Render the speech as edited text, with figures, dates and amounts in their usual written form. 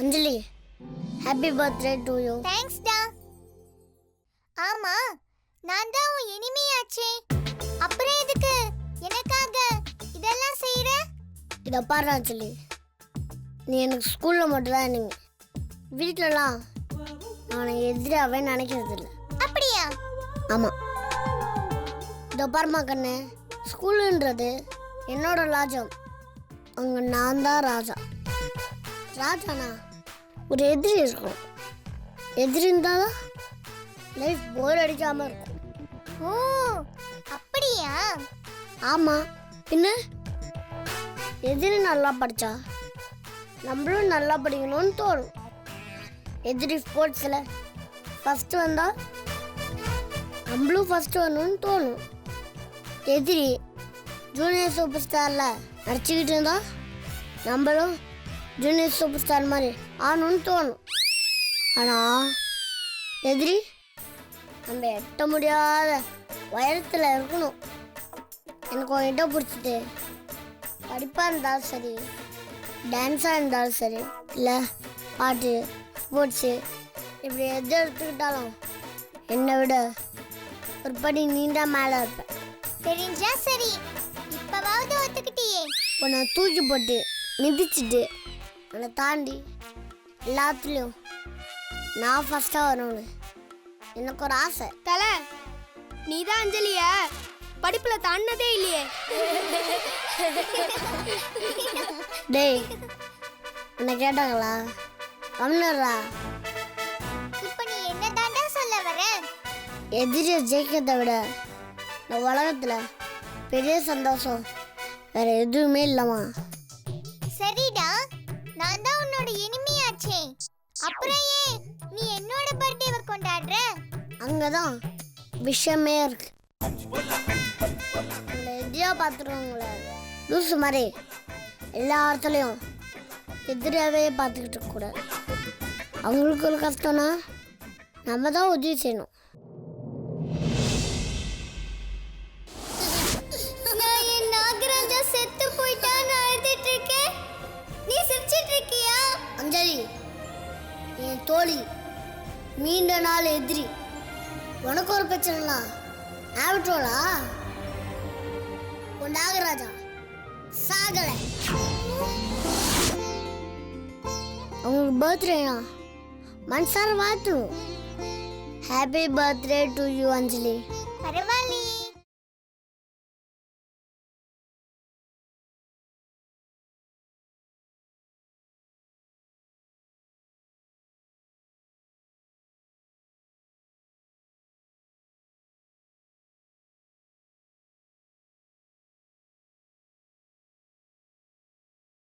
Anjali, happy birthday to you. Thanks டா. ஆமா, நான் தான் உன் இனிமையாச்சே. அப்புறம் எதுக்கு எனக்காக இதெல்லாம் செய்யற? இதை பாரு அஞ்சலி, நீ எனக்கு ஸ்கூலில் மட்டும்தான் நீங்க வீட்டிலலாம் நான் எதிராகவே நினைக்கிறது இல்லை. அப்படியா? ஆமாம். இதை பாருமா கண்ணு, ஸ்கூலுன்றது என்னோட ராஜ்யம். அங்கே நான் தான் ராஜா. ராஜானா ஒரு எதிரி இருக்கும். எதிரி இருந்தால் தான் லைஃப் போர் அடிக்காமல் இருக்கும். ஓ அப்படியா? ஆமாம், பின்ன எதிரி நல்லா படித்தா நம்மளும் நல்லா படிக்கணும்னு தோணும். எதிரி ஸ்போர்ட்ஸில் ஃபஸ்ட்டு வந்தால் நம்மளும் ஃபஸ்ட்டு வரணும்னு தோணும். எதிரி ஜூனியர் சூப்பர் ஸ்டாரில் நடிச்சுக்கிட்டு இருந்தால் நம்மளும் ஜூனியர் சூப்பர் ஸ்டார் மாதிரி ஆகணும்னு தோணும். ஆனால் எதிரி நம்ம எட்ட முடியாத உயரத்தில் இருக்கணும். எனக்கு உன்கிட்ட பிடிச்சது படிப்பாக இருந்தாலும் சரி, டான்ஸாக இருந்தாலும் சரி, இல்லை பாட்டு, ஸ்போர்ட்ஸு, இப்படி எது எடுத்துக்கிட்டாலும் என்னை விட ஒரு படி நீண்டா மேலே இருப்பேன். தெரிஞ்சா சரி, இப்பவாவது ஒத்துக்கிட்டியே. உன்னை தூக்கி போட்டு மிதிச்சுட்டு உன்னை தாண்டி எல்லாத்துலேயும் நான் ஃபஸ்ட்டாக வரணும்னு எனக்கு ஒரு ஆசை. தலை, நீ தான் அஞ்சலிய படிப்புல தாண்டதே இல்லையே. டேய், உன்னை கேட்டாங்களா? கம்னரா, இப்ப நீ என்ன தாண்டா சொல்ல வர? எதிரியை ஜெயிக்கிறதை விட இந்த உலகத்தில் பெரிய சந்தோஷம் வேற எதுவுமே இல்லைம்மா. சரிடா, நான் தான் உன்னோட இனிமையாச்சே. அப்புறம் ஏன் நீ என்னோட பர்த்டேவை கொண்டாடுற? அங்கே தான் விஷயமே இருக்கு. உங்களை எதிரியாக பார்த்துருவாங்கள லூசு மாதிரி எல்லா இடத்துலையும் எதிரியாகவே பார்த்துக்கிட்டு இருக்கக்கூடாது. அவங்களுக்கு ஒரு கஷ்டம்னா நம்ம தான் உதவி செய்யணும். நான் என் நாகராஜா செத்து போயிட்டா நான் அழுதுட்டு இருக்கேன். நீ சிரிச்சிட்டு இருக்கியா? அஞ்சலி, என் தோழி, மீண்ட நாள் எதிரி. உனக்கு ஒரு பிரச்சனைனா நான் விட்டுருவா? உன் நாகராஜா சாகலை. அவங்களுக்கு பர்த்டேனா மனசார வாழ்த்தணும். ஹாப்பி பர்த்டே டு யூ அஞ்சலி. பரவாயில்லையே,